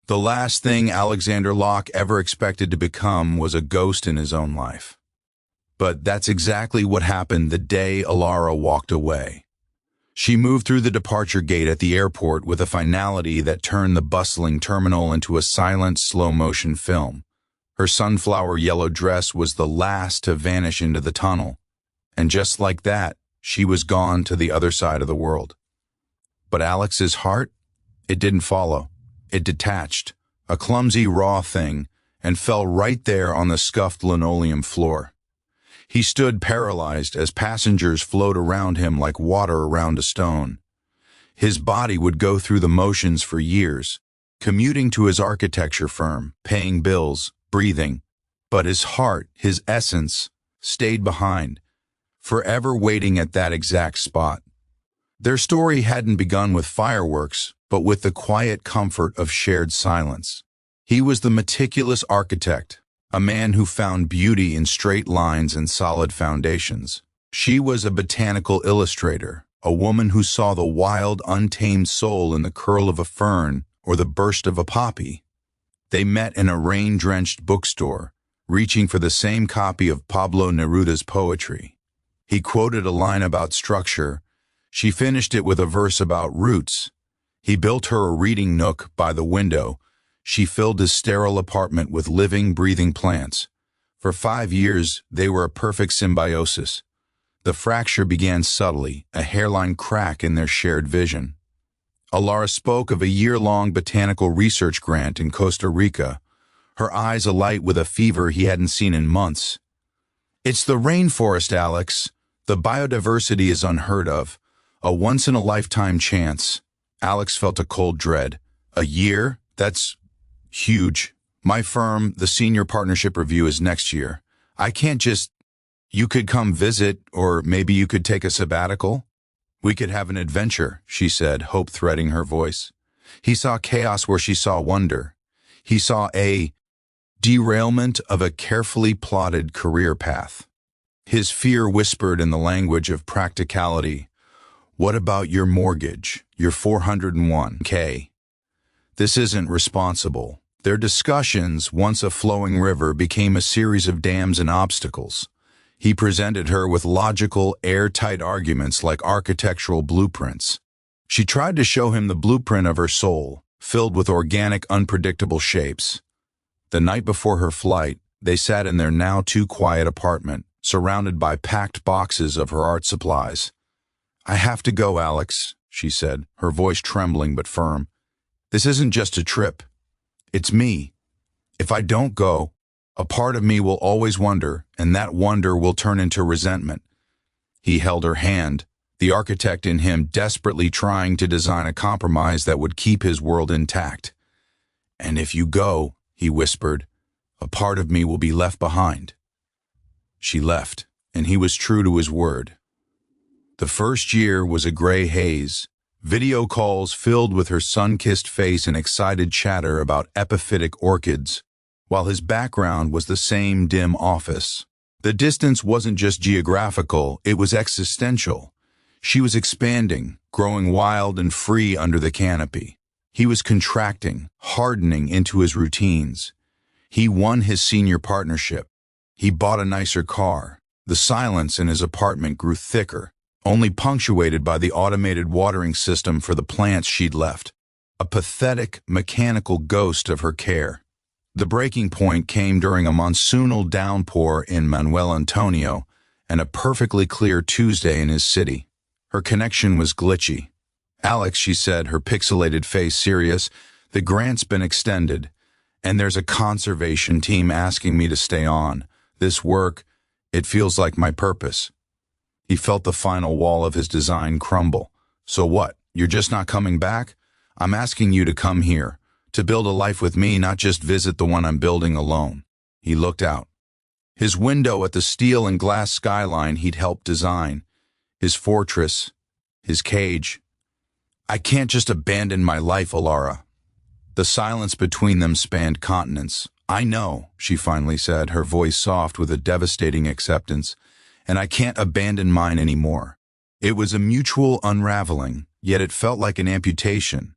The last thing Alexander Locke ever expected to become was a ghost in his own life. But that's exactly what happened the day Elara walked away. She moved through the departure gate at the airport with a finality that turned the bustling terminal into a silent, slow-motion film. Her sunflower yellow dress was the last to vanish into the tunnel, and just like that, she was gone to the other side of the world. But Alex's heart? It didn't follow. It detached, a clumsy, raw thing, and fell right there on the scuffed linoleum floor. He stood paralyzed as passengers flowed around him like water around a stone. His body would go through the motions for years, commuting to his architecture firm, paying bills, breathing. But his heart, his essence, stayed behind, forever waiting at that exact spot. Their story hadn't begun with fireworks, but with the quiet comfort of shared silence. He was the meticulous architect, a man who found beauty in straight lines and solid foundations. She was a botanical illustrator, a woman who saw the wild, untamed soul in the curl of a fern or the burst of a poppy. They met in a rain-drenched bookstore, reaching for the same copy of Pablo Neruda's poetry. He quoted a line about structure. She finished it with a verse about roots. He built her a reading nook by the window. She filled his sterile apartment with living, breathing plants. For 5 years, they were a perfect symbiosis. The fracture began subtly, a hairline crack in their shared vision. Elara spoke of a year-long botanical research grant in Costa Rica, her eyes alight with a fever he hadn't seen in months. "It's the rainforest, Alex. The biodiversity is unheard of. A once-in-a-lifetime chance." Alex felt a cold dread. "A year? That's huge. My firm, the senior partnership review, is next year. I can't just... You could come visit, or maybe you could take a sabbatical? We could have an adventure," she said, hope threading her voice. He saw chaos where she saw wonder. He saw a derailment of a carefully plotted career path. His fear whispered in the language of practicality. "What about your mortgage, your 401k? This isn't responsible." Their discussions, once a flowing river, became a series of dams and obstacles. He presented her with logical, airtight arguments like architectural blueprints. She tried to show him the blueprint of her soul, filled with organic, unpredictable shapes. The night before her flight, they sat in their now too quiet apartment, surrounded by packed boxes of her art supplies. "I have to go, Alex," she said, her voice trembling but firm. "This isn't just a trip. It's me. If I don't go, a part of me will always wonder, and that wonder will turn into resentment." He held her hand, the architect in him desperately trying to design a compromise that would keep his world intact. "And if you go," he whispered, "a part of me will be left behind." She left, and he was true to his word. The first year was a gray haze, video calls filled with her sun-kissed face and excited chatter about epiphytic orchids, while his background was the same dim office. The distance wasn't just geographical, it was existential. She was expanding, growing wild and free under the canopy. He was contracting, hardening into his routines. He won his senior partnership. He bought a nicer car. The silence in his apartment grew thicker, only punctuated by the automated watering system for the plants she'd left, a pathetic, mechanical ghost of her care. The breaking point came during a monsoonal downpour in Manuel Antonio and a perfectly clear Tuesday in his city. Her connection was glitchy. "Alex," she said, her pixelated face serious, "the grant's been extended, and there's a conservation team asking me to stay on. This work, it feels like my purpose." He felt the final wall of his design crumble. "So what? You're just not coming back? I'm asking you to come here, to build a life with me, not just visit the one I'm building alone." He looked out. His window at the steel and glass skyline he'd helped design. His fortress. His cage. "I can't just abandon my life, Elara." The silence between them spanned continents. "I know," she finally said, her voice soft with a devastating acceptance. "And I can't abandon mine anymore." It was a mutual unraveling, yet it felt like an amputation.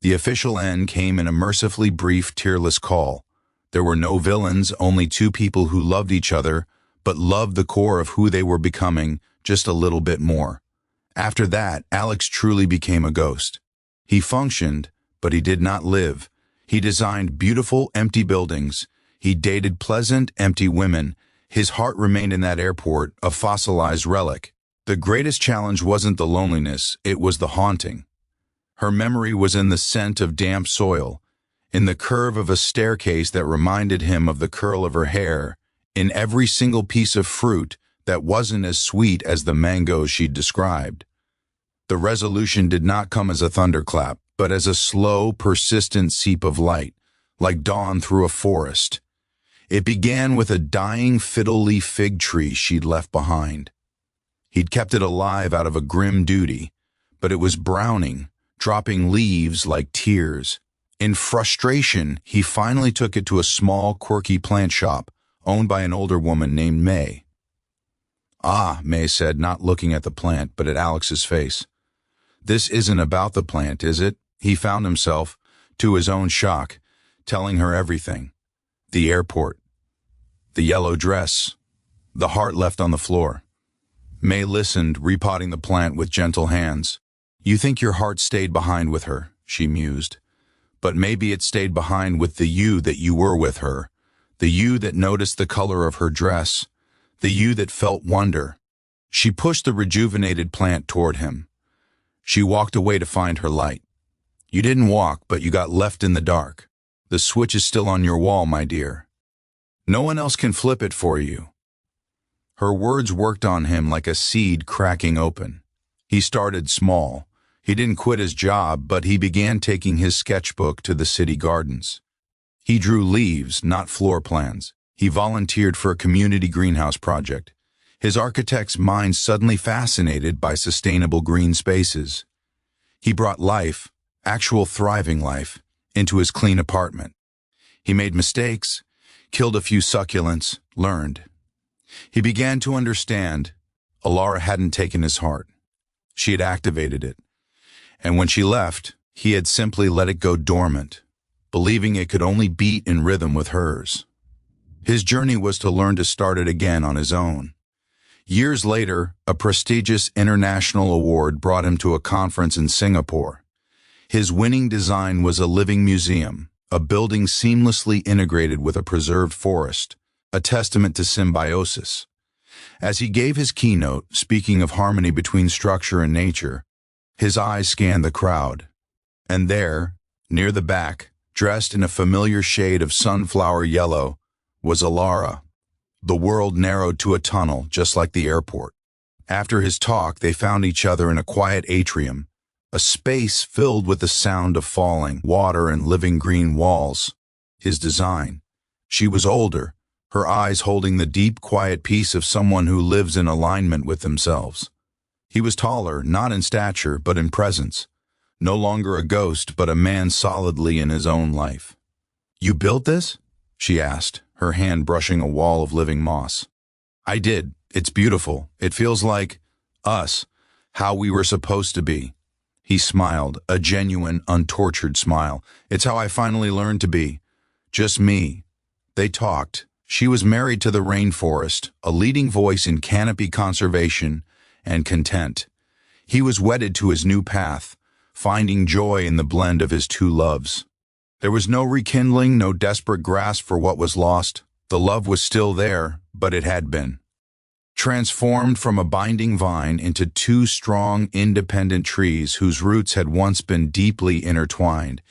The official end came in a mercifully brief, tearless call. There were no villains, only two people who loved each other, but loved the core of who they were becoming just a little bit more. After that, Alex truly became a ghost. He functioned, but he did not live. He designed beautiful, empty buildings. He dated pleasant, empty women. His heart remained in that airport, a fossilized relic. The greatest challenge wasn't the loneliness, it was the haunting. Her memory was in the scent of damp soil, in the curve of a staircase that reminded him of the curl of her hair, in every single piece of fruit that wasn't as sweet as the mangoes she'd described. The resolution did not come as a thunderclap, but as a slow, persistent seep of light, like dawn through a forest. It began with a dying fiddle-leaf fig tree she'd left behind. He'd kept it alive out of a grim duty, but it was browning, dropping leaves like tears. In frustration, he finally took it to a small, quirky plant shop owned by an older woman named May. "Ah," May said, not looking at the plant, but at Alex's face. "This isn't about the plant, is it?" He found himself, to his own shock, telling her everything. The airport, the yellow dress, the heart left on the floor. May listened, repotting the plant with gentle hands. "You think your heart stayed behind with her," she mused. "But maybe it stayed behind with the you that you were with her, the you that noticed the color of her dress, the you that felt wonder." She pushed the rejuvenated plant toward him. She walked away to find her light. "You didn't walk, but you got left in the dark. The switch is still on your wall, my dear. No one else can flip it for you." Her words worked on him like a seed cracking open. He started small. He didn't quit his job, but he began taking his sketchbook to the city gardens. He drew leaves, not floor plans. He volunteered for a community greenhouse project. His architect's mind suddenly fascinated by sustainable green spaces. He brought life, actual thriving life, into his clean apartment. He made mistakes, killed a few succulents, learned. He began to understand. Elara hadn't taken his heart. She had activated it. And when she left, he had simply let it go dormant, believing it could only beat in rhythm with hers. His journey was to learn to start it again on his own. Years later, a prestigious international award brought him to a conference in Singapore. His winning design was a living museum, a building seamlessly integrated with a preserved forest, a testament to symbiosis. As he gave his keynote, speaking of harmony between structure and nature, his eyes scanned the crowd. And there, near the back, dressed in a familiar shade of sunflower yellow, was Elara. The world narrowed to a tunnel, just like the airport. After his talk, they found each other in a quiet atrium, a space filled with the sound of falling water and living green walls. His design. She was older, her eyes holding the deep, quiet peace of someone who lives in alignment with themselves. He was taller, not in stature, but in presence. No longer a ghost, but a man solidly in his own life. "You built this?" she asked, her hand brushing a wall of living moss. "I did. It's beautiful. It feels like us, how we were supposed to be." He smiled, a genuine, untortured smile. "It's how I finally learned to be. Just me." They talked. She was married to the rainforest, a leading voice in canopy conservation and content. He was wedded to his new path, finding joy in the blend of his two loves. There was no rekindling, no desperate grasp for what was lost. The love was still there, but it had been transformed from a binding vine into two strong, independent trees whose roots had once been deeply intertwined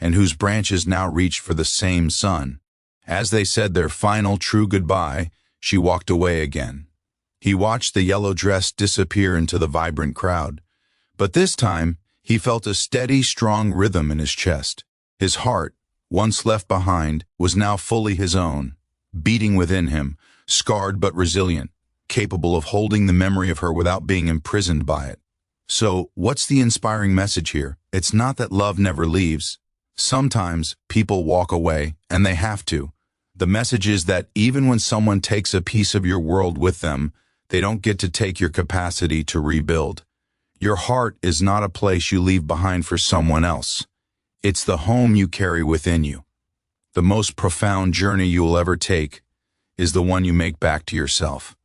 and whose branches now reached for the same sun. As they said their final true goodbye, she walked away again. He watched the yellow dress disappear into the vibrant crowd. But this time, he felt a steady, strong rhythm in his chest. His heart, once left behind, was now fully his own, beating within him, scarred but resilient, capable of holding the memory of her without being imprisoned by it. So, what's the inspiring message here? It's not that love never leaves. Sometimes people walk away, and they have to. The message is that even when someone takes a piece of your world with them, they don't get to take your capacity to rebuild. Your heart is not a place you leave behind for someone else. It's the home you carry within you. The most profound journey you will ever take is the one you make back to yourself.